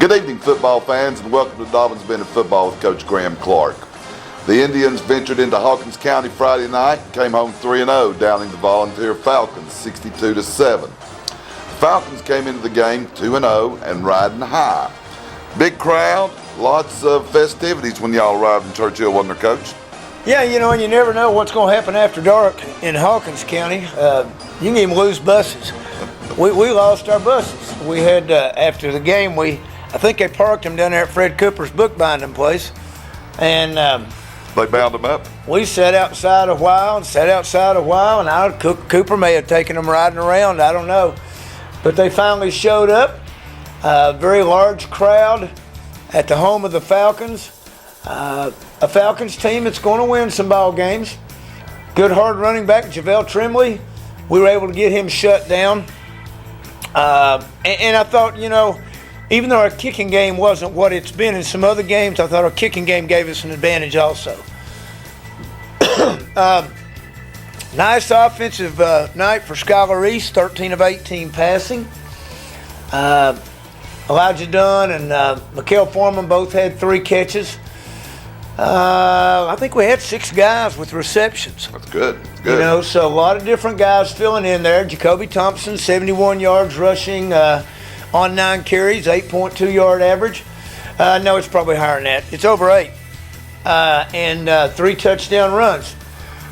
Good evening, football fans, and welcome to Dobyns-Bennett Football with Coach Graham Clark. The Indians ventured into Hawkins County Friday night and came home 3-0, downing the Volunteer Falcons 62-7. The Falcons came into the game 2-0 and riding high. Big crowd, lots of festivities when y'all arrived in Churchill, wasn't there, Coach? Yeah, and you never know what's going to happen after dark in Hawkins County. You can even lose buses. We lost our buses. We had, after the game, I think they parked them down there at Fred Cooper's bookbinding place. And They bound them up? We sat outside a while, and Cooper may have taken them riding around, I don't know. But they finally showed up. A very large crowd at the home of the Falcons. A Falcons team that's going to win some ball games. Good hard running back, JaVale Trimley. We were able to get him shut down. And I thought, even though our kicking game wasn't what it's been in some other games, I thought our kicking game gave us an advantage also. Nice offensive night for Skylar East, 13 of 18 passing. Elijah Dunn and Mikael Foreman both had 3 catches. I think we had 6 guys with receptions. That's good. Good. So a lot of different guys filling in there. Jacoby Thompson, 71 yards rushing on 9 carries, 8.2 yard average. No, it's probably higher than that. It's over 8. And 3 touchdown runs.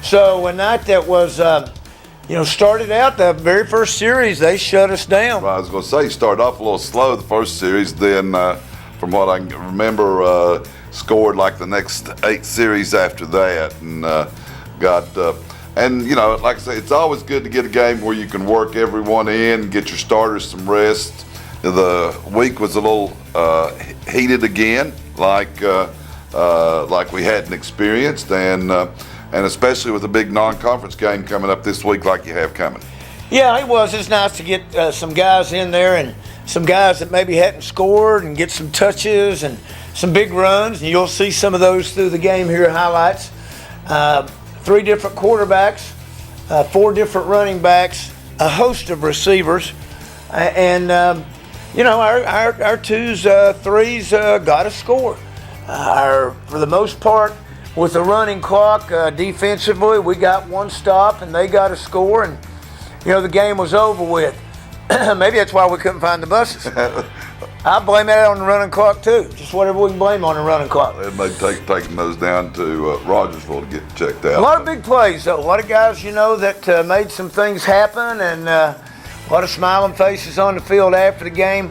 So a night that was, started out the very first series, they shut us down. Well, I was going to say, you started off a little slow the first series, then from what I can remember, scored like the next 8 series after that, and like I say, it's always good to get a game where you can work everyone in, get your starters some rest. The week was a little heated again, like we hadn't experienced, and especially with a big non-conference game coming up this week, like you have coming. Yeah, it was. It's nice to get some guys in there and some guys that maybe hadn't scored and get some touches and some big runs. And you'll see some of those through the game here, highlights. 3 different quarterbacks, 4 different running backs, a host of receivers, and our 2s, 3s got a score. For the most part, with the running clock, defensively, we got 1 stop and they got a score, and the game was over with. Maybe that's why we couldn't find the buses. I blame that on the running clock too. Just whatever we can blame on the running clock. They may taking those down to Rogersville to get checked out. A lot of big plays though. A lot of guys, that made some things happen, and a lot of smiling faces on the field after the game.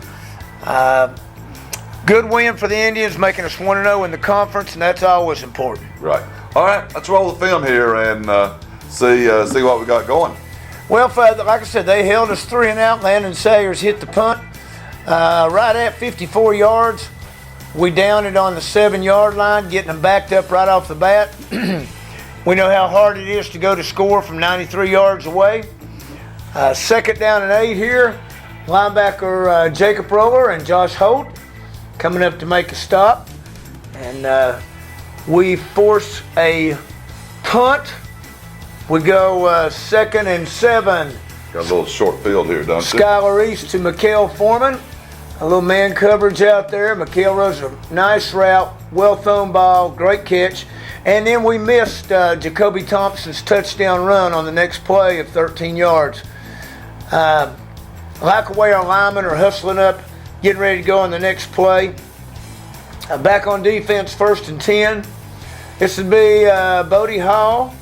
Good win for the Indians, making us 1-0 in the conference, and that's always important. Right. All right, let's roll the film here and see what we got going. Well, like I said, they held us 3 and out. Landon Sayers hit the punt right at 54 yards. We downed it on the 7-yard line, getting them backed up right off the bat. We know how hard it is to go to score from 93 yards away. 2nd down and 8 here. Linebacker Jacob Roller and Josh Holt coming up to make a stop. And we force a punt. We go 2nd and 7. Got a little short field here, don't you? Skylar East to Mikael Foreman. A little man coverage out there. Mikael runs a nice route, well-thrown ball, great catch. And then we missed Jacoby Thompson's touchdown run on the next play of 13 yards. Like the way our linemen are hustling up, getting ready to go on the next play. Back on defense, 1st and 10. This would be Bodie Hall,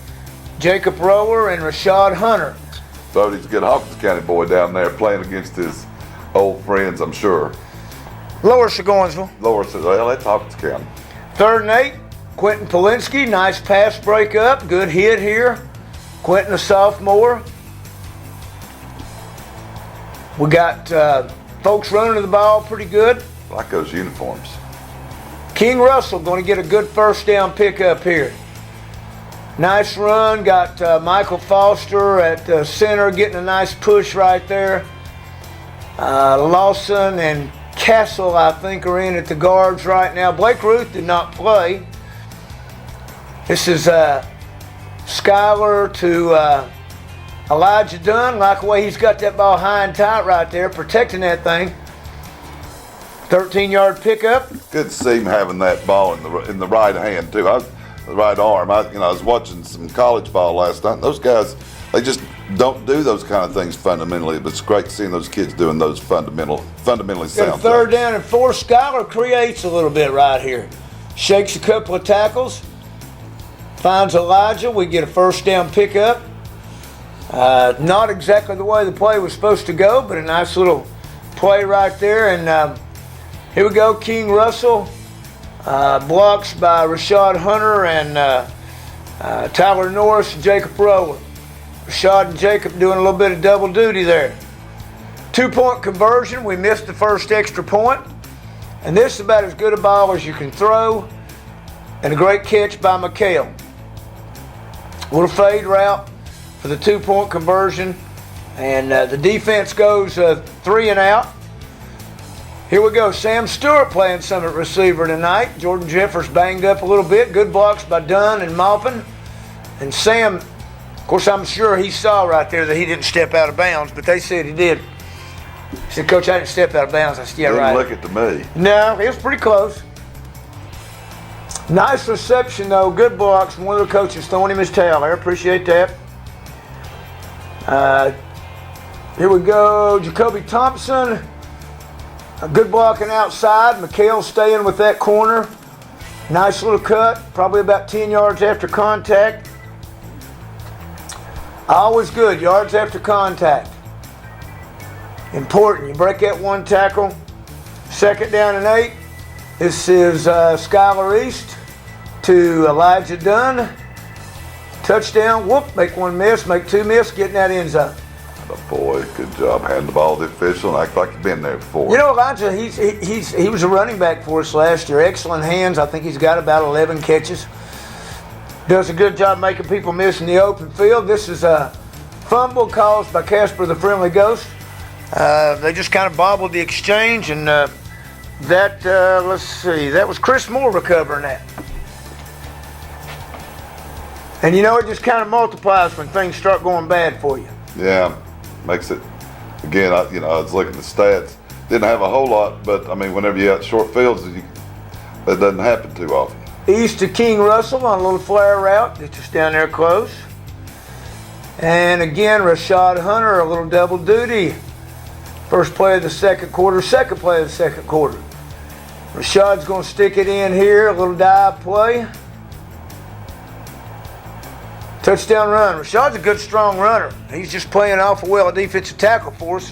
Jacob Rower, and Rashad Hunter. Bodie's a good Hawkins County boy down there playing against his old friends, I'm sure. Lower Seguinsville. Well, that's Hawkins County. 3rd and 8, Quentin Polinsky, nice pass break up, good hit here. Quentin, a sophomore. We got folks running the ball pretty good. I like those uniforms. King Russell going to get a good 1st down pickup here. Nice run. Got Michael Foster at center getting a nice push right there. Lawson and Castle, I think, are in at the guards right now. Blake Ruth did not play. This is Skylar to Elijah Dunn. Like the way he's got that ball high and tight right there, protecting that thing. 13-yard pickup. Good to see him having that ball in the right hand too. The right arm. I was watching some college ball last night. And those guys, they just don't do those kind of things fundamentally. But it's great seeing those kids doing those fundamentally sound. Third down and 4. Skylar creates a little bit right here. Shakes a couple of tackles. Finds Elijah. We get a first down pickup. Not exactly the way the play was supposed to go, but a nice little play right there. And here we go. King Russell blocks by Rashad Hunter and Tyler Norris and Jacob Rowland. Rashad and Jacob doing a little bit of double duty there. 2-point conversion. We missed the first extra point. And this is about as good a ball as you can throw. And a great catch by McHale. Little fade route for the 2-point conversion. And the defense goes 3 and out. Here we go. Sam Stewart playing some at receiver tonight. Jordan Jeffers banged up a little bit. Good blocks by Dunn and Maupin. And Sam, of course, I'm sure he saw right there that he didn't step out of bounds, but they said he did. He said, "Coach, I didn't step out of bounds." I said, "Yeah, right." Didn't look it to me. No, it was pretty close. Nice reception, though. Good blocks. One of the coaches throwing him his towel there. Appreciate that. Here we go. Jacoby Thompson. A good blocking outside. McHale staying with that corner. Nice little cut. Probably about 10 yards after contact. Always good. Yards after contact. Important. You break that one tackle. 2nd down and 8. This is Skylar East to Elijah Dunn. Touchdown. Whoop. Make 1 miss. Make 2 miss. Get in that end zone. Oh boy, good job handing the ball to the official and act like you've been there before. You know, Elijah, he was a running back for us last year. Excellent hands. I think he's got about 11 catches. Does a good job making people miss in the open field. This is a fumble caused by Casper the Friendly Ghost. They just kind of bobbled the exchange, and let's see, that was Chris Moore recovering that. And you know, it just kind of multiplies when things start going bad for you. Yeah, makes it, again, I was looking at the stats. Didn't have a whole lot, but, I mean, whenever you got short fields, that doesn't happen too often. East to King Russell on a little flare route. It's just down there close. And again, Rashad Hunter, a little double duty. First play of the second quarter, second play of the second quarter. Rashad's going to stick it in here, a little dive play. Touchdown run. Rashad's a good, strong runner. He's just playing awful well at defensive tackle for us.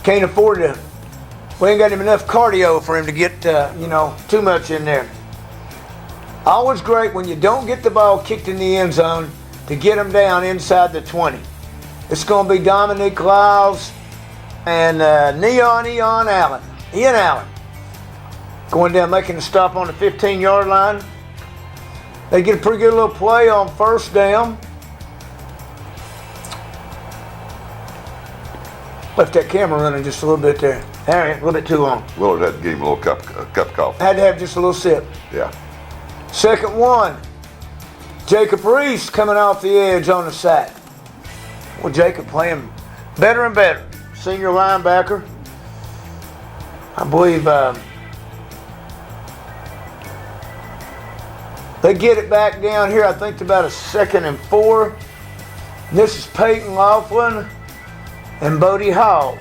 Can't afford to. We ain't got him enough cardio for him to get, too much in there. Always great when you don't get the ball kicked in the end zone to get them down inside the 20. It's going to be Dominique Lyles and Ian Allen going down, making a stop on the 15-yard line. They get a pretty good little play on first down. Left that camera running just a little bit there. All right, a little bit too long. Willard had to give him a little cup of coffee. Had to have just a little sip. Yeah. 2nd one. Jacob Reese coming off the edge on the sack. Well, Jacob playing better and better. Senior linebacker. I believe they get it back down here, I think, to about a 2nd and 4. This is Peyton Laughlin and Bodie Hall.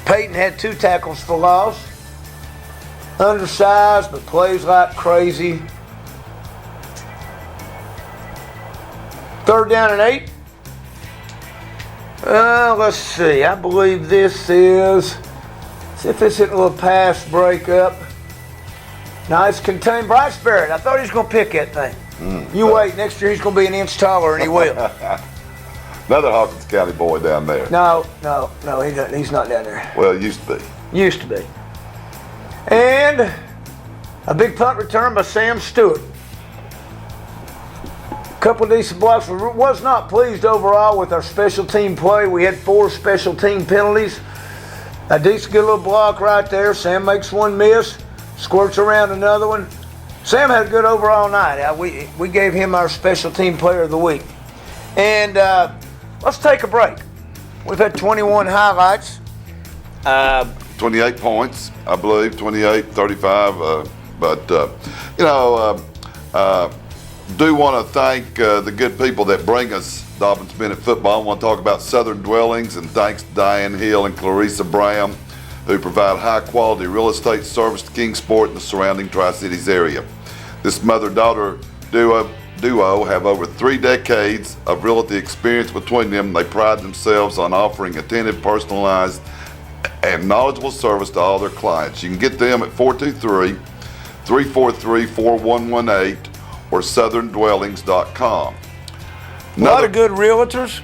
Peyton had 2 tackles for loss. Undersized, but plays like crazy. 3rd down and 8. Let's see. I believe this is. See if this isn't a little pass breakup. Nice contained. Bryce Barrett. I thought he was going to pick that thing. You wait. Next year he's going to be an inch taller, and he will. Another Hawkins County boy down there. No, he doesn't. He's not down there. Well, used to be. Used to be. And a big punt return by Sam Stewart. Couple of decent blocks. Was not pleased overall with our special team play. We had 4 special team penalties. A decent good little block right there. Sam makes 1 miss. Squirts around another one. Sam had a good overall night. We gave him our special team player of the week. And let's take a break. We've had 21 highlights. 28 points, I believe, 28, 35. Do want to thank the good people that bring us Dobyns-Bennett football. I want to talk about Southern Dwellings, and thanks to Diane Hill and Clarissa Brown, who provide high-quality real estate service to Kingsport and the surrounding Tri-Cities area. This mother-daughter duo have over 3 decades of realty experience between them. They pride themselves on offering attentive, personalized, and knowledgeable service to all their clients. You can get them at 423-343-4118 or southerndwellings.com. A lot of good realtors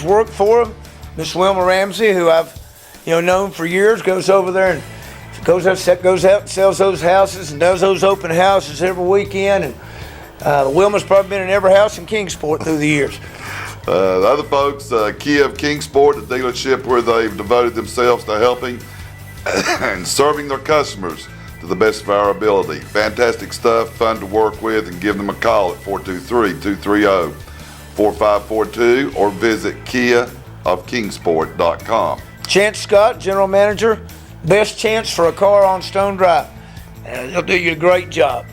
work for them. Miss Wilma Ramsey, who I've known for years, goes over there and goes out, sells those houses and does those open houses every weekend. And Wilma's probably been in every house in Kingsport through the years. The other folks, Kia of Kingsport, a dealership where they've devoted themselves to helping and serving their customers to the best of our ability. Fantastic stuff, fun to work with, and give them a call at 423-230-4542 or visit kiaofkingsport.com. Chance Scott, General Manager, best chance for a car on Stone Drive. He'll do you a great job.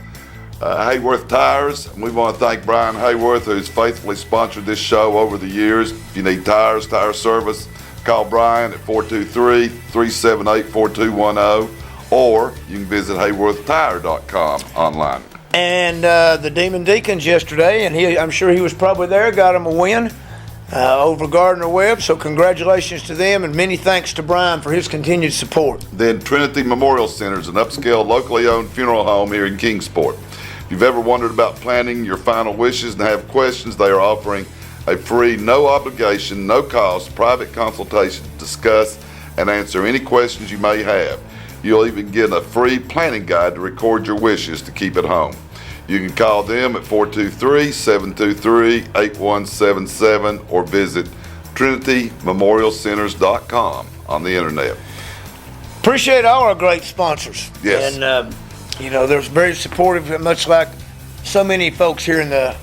Hayworth Tires, we want to thank Brian Hayworth, who's faithfully sponsored this show over the years. If you need tires, tire service, call Brian at 423-378-4210, or you can visit hayworthtire.com online. And the Demon Deacons yesterday, and I'm sure he was probably there, got him a win over Gardner Webb, so congratulations to them, and many thanks to Brian for his continued support. Then Trinity Memorial Center is an upscale, locally owned funeral home here in Kingsport. If you've ever wondered about planning your final wishes and have questions, they are offering a free, no obligation, no cost, private consultation to discuss and answer any questions you may have. You'll even get a free planning guide to record your wishes to keep at home. You can call them at 423-723-8177 or visit trinitymemorialcenters.com on the internet. Appreciate all our great sponsors. Yes. And, they're very supportive, much like so many folks here in the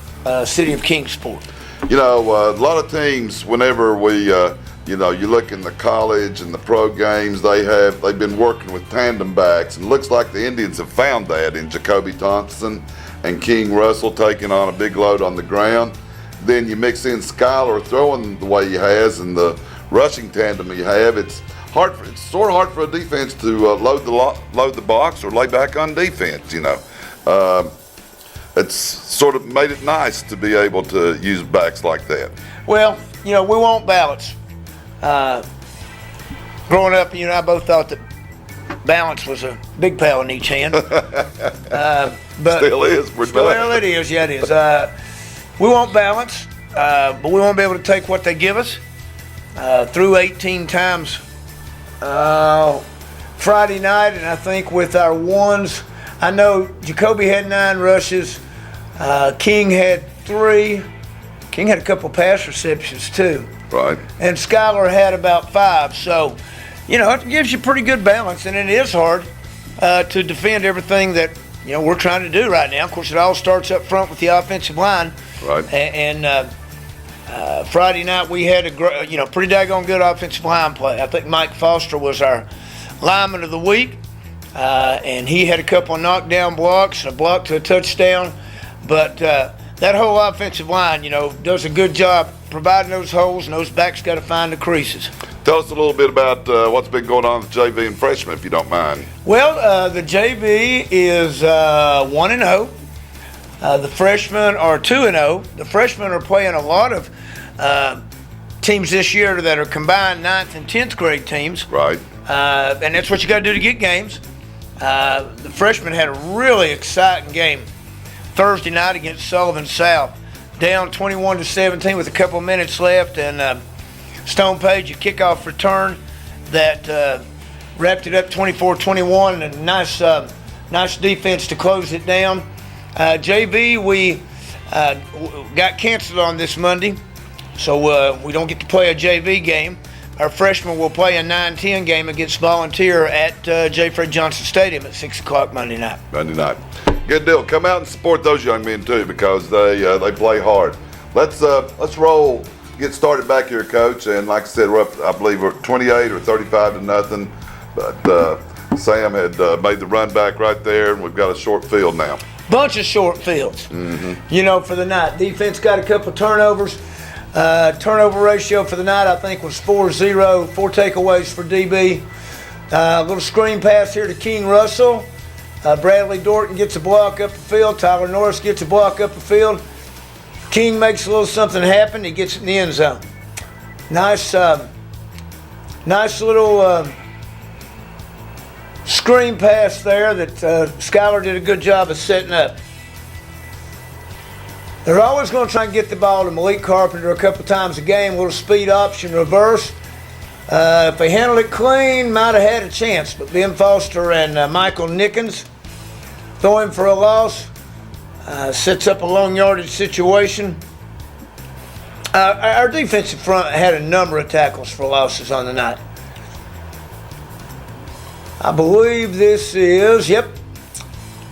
city of Kingsport. A lot of teams, whenever we, you look in the college and the pro games, they've been working with tandem backs, and it looks like the Indians have found that in Jacoby Thompson and King Russell taking on a big load on the ground. Then you mix in Skylar throwing the way he has and the rushing tandem he have. It's sort of hard for a defense to load the box or lay back on defense. It's sort of made it nice to be able to use backs like that. Well, we want balance. Growing up, I both thought that balance was a big pail in each hand. But Still is. Well, it is. Yeah, it is. We want balance, but we want to be able to take what they give us through 18 times Friday night, and I think with our ones, I know Jacoby had 9 rushes. King had 3. King had a couple pass receptions too. Right. And Skylar had about 5. So, it gives you pretty good balance, and it is hard to defend everything that we're trying to do right now. Of course, it all starts up front with the offensive line. Right. And Friday night we had a pretty daggone good offensive line play. I think Mike Foster was our lineman of the week, and he had a couple of knockdown blocks, a block to a touchdown. But that whole offensive line, does a good job providing those holes, and those backs got to find the creases. Tell us a little bit about what's been going on with JV and freshmen, if you don't mind. Well, the JV is 1-0. The freshmen are 2-0. The freshmen are playing a lot of teams this year that are combined 9th and 10th grade teams. Right. And that's what you got to do to get games. The freshmen had a really exciting game Thursday night against Sullivan South, down 21-17 with a couple minutes left, and Stone Page, a kickoff return that wrapped it up 24-21, and nice defense to close it down. JV, we got canceled on this Monday, so we don't get to play a JV game. Our freshmen will play a 9-10 game against Volunteer at J. Fred Johnson Stadium at 6 o'clock Monday night. Good deal. Come out and support those young men too, because they play hard. Let's roll. Get started back here, Coach. And like I said, I believe we're 28 or 35-0 But Sam had made the run back right there, and we've got a short field now. Bunch of short fields. You know, for the night. Defense got a couple turnovers. Turnover ratio for the night, I think, was 4-0. 4 takeaways for DB. A little screen pass here to King Russell. Bradley Dorton gets a block up the field. Tyler Norris gets a block up the field. King makes a little something happen. He gets it in the end zone. Nice little screen pass there that Skylar did a good job of setting up. They're always going to try and get the ball to Malik Carpenter a couple times a game. A little speed option reverse. If they handled it clean, might have had a chance. But Ben Foster and Michael Nickens throw him for a loss. Sets up a long yardage situation. Our defensive front had a number of tackles for losses on the night. I believe this is,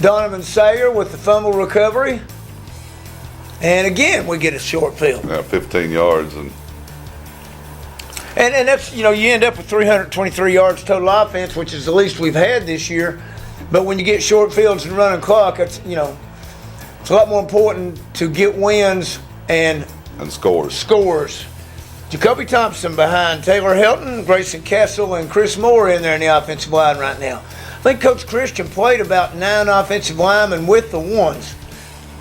Donovan Sayer with the fumble recovery. And again, we get a short field. Yeah, 15 yards. And that's, you end up with 323 yards total offense, which is the least we've had this year. But when you get short fields and running clock, it's a lot more important to get wins and scores. Jacoby Thompson behind Taylor Helton, Grayson Castle, and Chris Moore in there in the offensive line right now. I think Coach Christian played about 9 offensive linemen with the ones.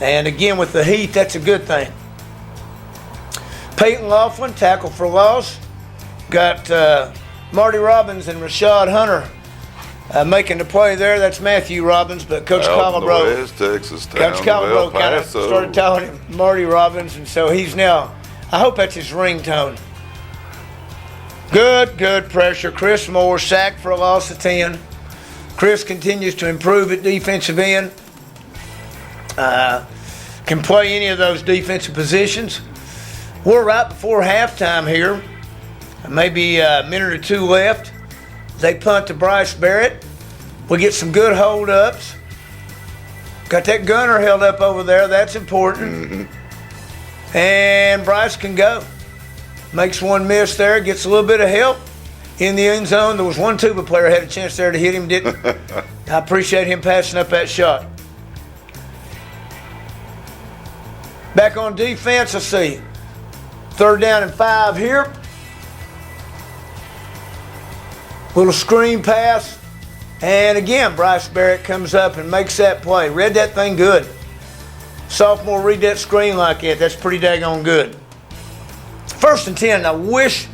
And again, with the heat, that's a good thing. Peyton Laughlin, tackle for loss. Got Marty Robbins and Rashad Hunter making the play there. That's Matthew Robbins, but Coach Colabro. West Texas town, Coach Colabro kind of started calling him Marty Robbins, and so he's now, I hope that's his ringtone. Good pressure. Chris Moore sacked for a loss of 10. Chris continues to improve at defensive end. Can play any of those defensive positions. We're right before halftime here. Maybe a minute or two left. They punt to Bryce Barrett. We get some good hold-ups. Got that gunner held up over there. That's important. And Bryce can go. Makes one miss there. Gets a little bit of help in the end zone. There was one Tuba player had a chance there to hit him, didn't. I appreciate him passing up that shot. Back on defense, let's see. 3rd down and 5 here. Little screen pass. And again, Bryce Barrett comes up and makes that play. Read that thing good. Sophomore read that screen like that. That's pretty daggone good. 1st and 10. I wish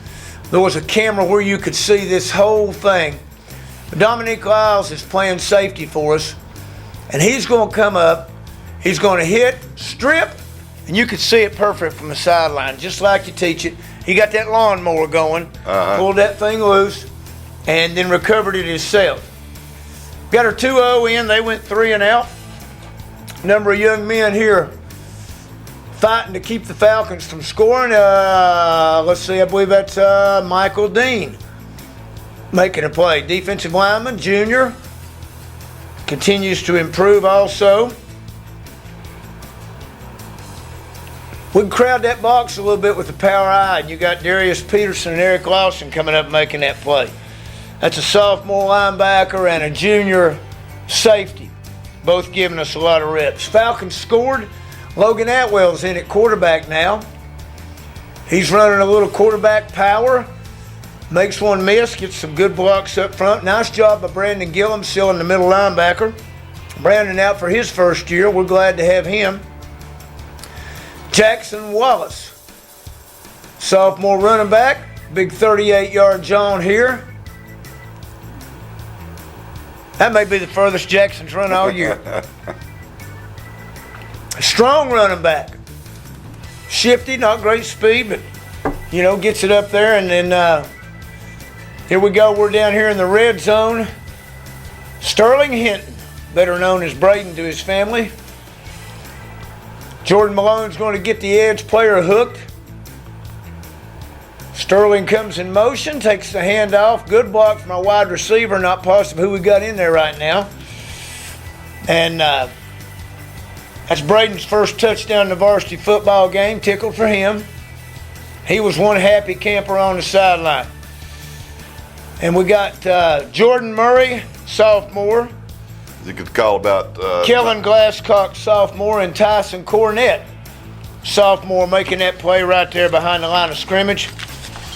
there was a camera where you could see this whole thing. But Dominique Lyles is playing safety for us. And he's going to come up. He's going to hit, strip, and you could see it perfect from the sideline, just like you teach it. He got that lawnmower going, pulled that thing loose, and then recovered it himself. Got our 2-0 in. They went 3 and out. Number of young men here fighting to keep the Falcons from scoring. Let's see, I believe that's Michael Dean making a play. Defensive lineman, junior, continues to improve also. We can crowd that box a little bit with the power eye, and you got Darius Peterson and Eric Lawson coming up making that play. That's a sophomore linebacker and a junior safety, both giving us a lot of reps. Falcons scored. Logan Atwell's in at quarterback now. He's running a little quarterback power. Makes one miss, gets some good blocks up front. Nice job by Brandon Gillum, still in the middle linebacker. Brandon out for his first year. We're glad to have him. Jackson Wallace, sophomore running back, big 38-yard John here. That may be the furthest Jackson's run all year. Strong running back. Shifty, not great speed, but, gets it up there. And then here we go. We're down here in the red zone. Sterling Hinton, better known as Braden to his family. Jordan Malone's going to get the edge player hooked. Sterling comes in motion, takes the handoff. Good block from our wide receiver, not positive who we got in there right now. And that's Braden's first touchdown in the varsity football game. Tickled for him. He was one happy camper on the sideline. And we got Jordan Murray, sophomore. You could call about Kellen Glasscock, sophomore, and Tyson Cornett, sophomore, making that play right there behind the line of scrimmage.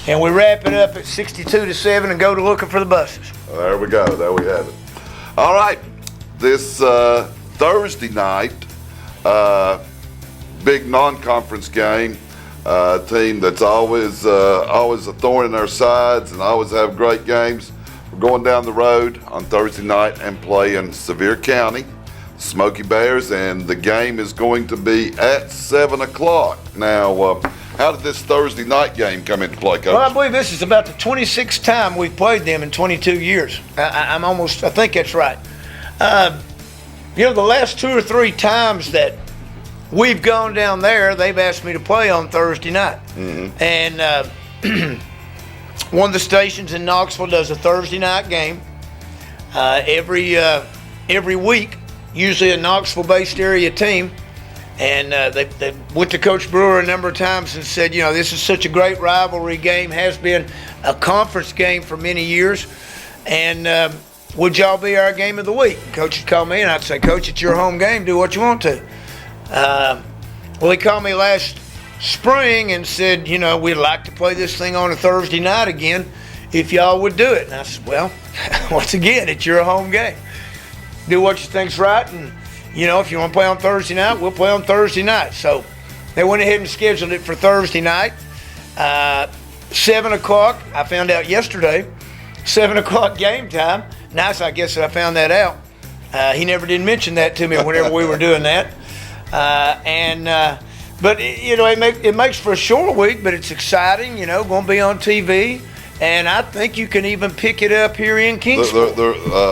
And we wrap it up at 62-7 and go to looking for the buses. There we go. There we have it. All right. This Thursday night, big non-conference game. Team that's always a thorn in our sides and always have great games. We're going down the road on Thursday night and playing Sevier County, Smoky Bears, and the game is going to be at 7 o'clock. Now, how did this Thursday night game come into play, Coach? Well, I believe this is about the 26th time we've played them in 22 years. I think that's right. The last 2 or 3 times that we've gone down there, they've asked me to play on Thursday night. Mm-hmm. And one of the stations in Knoxville does a Thursday night game every week, usually a Knoxville-based area team. And they went to Coach Brewer a number of times and said, this is such a great rivalry game, has been a conference game for many years. And would y'all be our game of the week? Coach would call me and I'd say, Coach, it's your home game. Do what you want to. Well, he called me last spring and said, we'd like to play this thing on a Thursday night again if y'all would do it. And I said, well, once again, it's your home game. Do what you think's right, and if you want to play on Thursday night, we'll play on Thursday night. So they went ahead and scheduled it for Thursday night. 7 o'clock, I found out yesterday, 7 o'clock game time. Nice, I guess, that I found that out. He never did mention that to me whenever we were doing that. But it makes for a short week, but it's exciting, going to be on TV. And I think you can even pick it up here in Kingsport.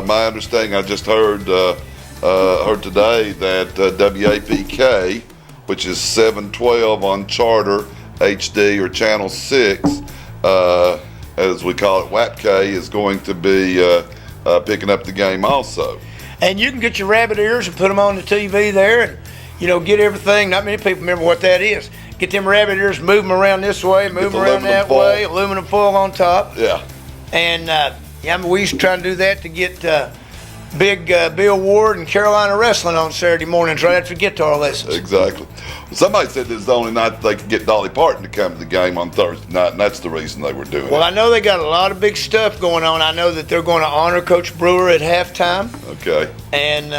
My understanding, I just heard today that WAPK, which is 712 on Charter, HD, or Channel 6, as we call it, WAPK, is going to be picking up the game also. And you can get your rabbit ears and put them on the TV there and, get everything. Not many people remember what that is. Get them rabbit ears, move them around this way, move them around that way, aluminum foil on top. Yeah. And we used to try and do that to get big Bill Ward and Carolina wrestling on Saturday mornings right after guitar lessons. Exactly. Somebody said this is the only night they could get Dolly Parton to come to the game on Thursday night, and that's the reason they were doing it. Well, I know they got a lot of big stuff going on. I know that they're going to honor Coach Brewer at halftime. Okay. And,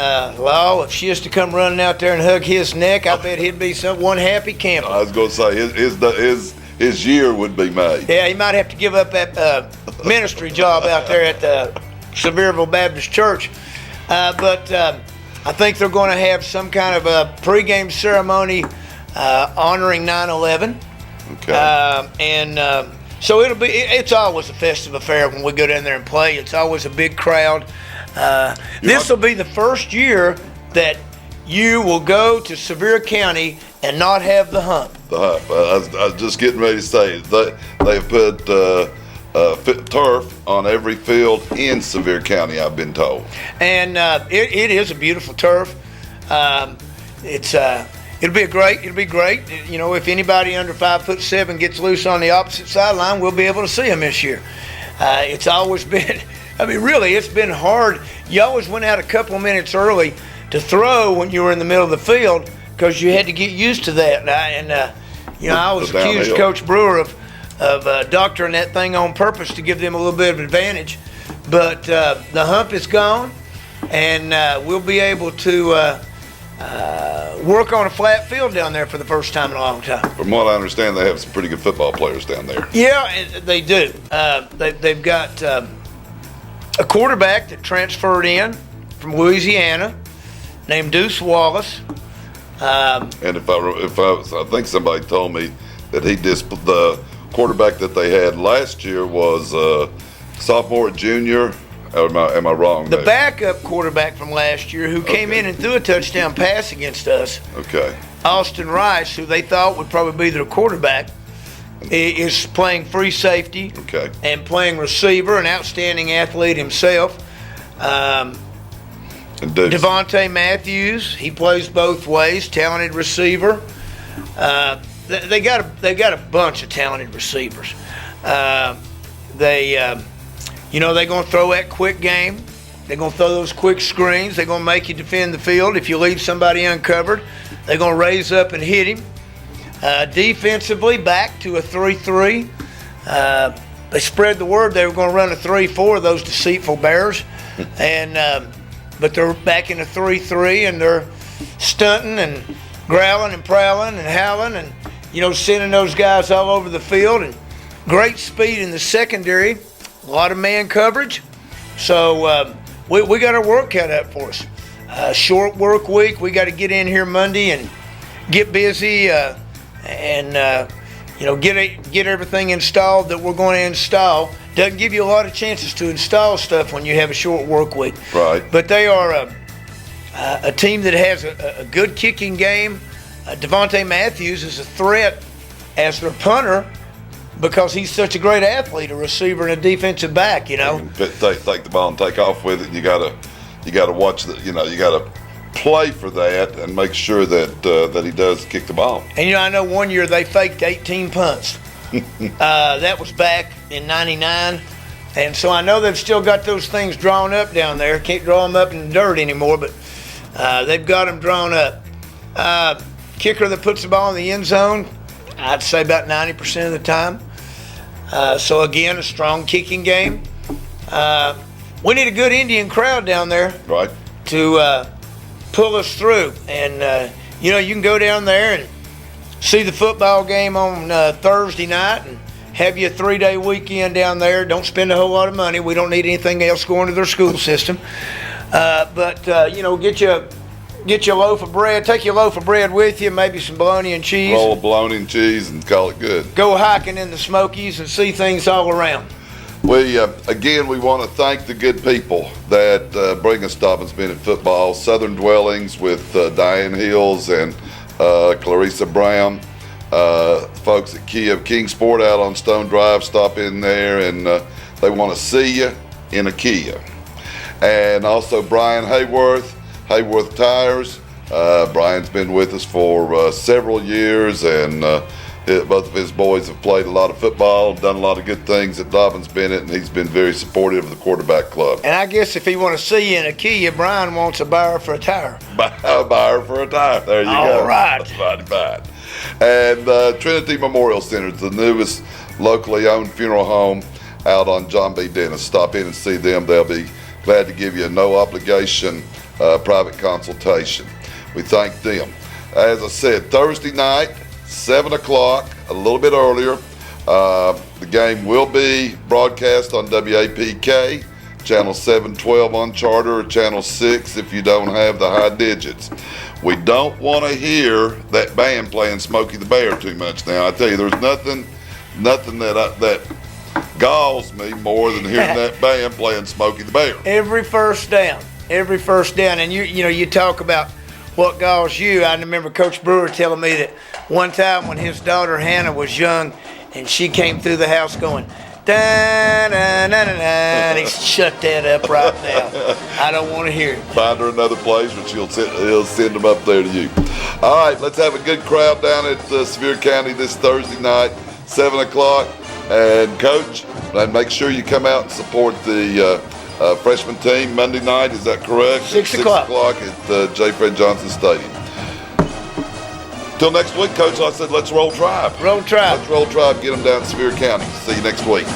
if she is to come running out there and hug his neck, I bet he'd be one happy camper. I was going to say, his year would be made. Yeah, he might have to give up that ministry job out there at the Sevierville Baptist Church. But I think they're going to have some kind of a pregame ceremony honoring 9/11. Okay. So it's always a festive affair when we go down there and play. It's always a big crowd. This will be the first year that you will go to Sevier County and not have the hump. The hump. I was just getting ready to say they've put turf on every field in Sevier County, I've been told. And it is a beautiful turf. It'll be great. If anybody under 5'7" gets loose on the opposite sideline, we'll be able to see them this year. It's always been, really, it's been hard. You always went out a couple of minutes early to throw when you were in the middle of the field because you had to get used to that. I always accused Coach Brewer of doctoring that thing on purpose to give them a little bit of advantage. But the hump is gone, and we'll be able to work on a flat field down there for the first time in a long time. From what I understand, they have some pretty good football players down there. Yeah, they do. They've got a quarterback that transferred in from Louisiana named Deuce Wallace. And I think somebody told me that the quarterback that they had last year was sophomore, junior. Am I wrong? The backup quarterback from last year who came in and threw a touchdown pass against us. Okay. Austin Rice, who they thought would probably be their quarterback, is playing free safety. Okay. And playing receiver, an outstanding athlete himself. And Deuce. Devontae Matthews, he plays both ways, talented receiver. They got a bunch of talented receivers. You know, they're going to throw that quick game. They're going to throw those quick screens. They're going to make you defend the field. If you leave somebody uncovered, they're going to raise up and hit him. Defensively, back to a 3-3. They spread the word they were going to run a 3-4, those deceitful Bears. But they're back in a 3-3, and they're stunting and growling and prowling and howling and, you know, sending those guys all over the field. And great speed in the secondary, a lot of man coverage. So we got our work cut out for us. Short work week. We got to get in here Monday and get busy and get everything installed that we're going to install. Doesn't give you a lot of chances to install stuff when you have a short work week. Right. But they are a team that has a good kicking game. Devontae Matthews is a threat as their punter because he's such a great athlete, a receiver and a defensive back. You know, take the ball and take off with it. And you gotta watch the. You gotta play for that and make sure that he does kick the ball. And I know one year they faked 18 punts. That was back in '99, and so I know they've still got those things drawn up down there. Can't draw them up in the dirt anymore, but they've got them drawn up. Kicker that puts the ball in the end zone, I'd say about 90% of the time. So again, a strong kicking game. We need a good Indian crowd down there, right, to pull us through. And you can go down there and see the football game on Thursday night and have you a 3-day weekend down there. Don't spend a whole lot of money. We don't need anything else going to their school system. But get you a loaf of bread. Take your loaf of bread with you, maybe some bologna and cheese. Roll of bologna and cheese and call it good. Go hiking in the Smokies and see things all around. We want to thank the good people that bring us Dobyns-Bennett football. Southern Dwellings with Diane Hills and Clarissa Brown. Folks at Kia Kingsport out on Stone Drive, stop in there, and they want to see you in a Kia. And also Brian Hayworth Tires. Brian's been with us for several years, and both of his boys have played a lot of football, done a lot of good things at Dobyns-Bennett, and he's been very supportive of the quarterback club. And I guess if he want to see you in a Kia, Brian wants a buyer for a tire. A buyer for a tire. There you go. All right. That's mighty fine. And Trinity Memorial Center is the newest locally owned funeral home out on John B. Dennis. Stop in and see them. They'll be glad to give you a no obligation private consultation. We thank them. As I said, Thursday night, 7 o'clock, a little bit earlier. The game will be broadcast on WAPK, channel 712 on Charter, or channel 6 if you don't have the high digits. We don't want to hear that band playing Smokey the Bear too much now. I tell you, there's nothing that galls me more than hearing that band playing Smokey the Bear. Every first down. And you talk about what galls you. I remember Coach Brewer telling me that one time when his daughter Hannah was young and she came through the house going, da da da da da, and he shut that up right now. I don't want to hear it. Find her another place, but he'll send them up there to you. All right, let's have a good crowd down at Sevier County this Thursday night, 7 o'clock. And Coach, and make sure you come out and support the freshman team Monday night. Is that correct? 6 o'clock. 6 o'clock at J. Fred Johnson Stadium. Till next week, Coach, I said let's roll Tribe. Roll Tribe. Let's roll Tribe. Get them down to Sevier County. See you next week.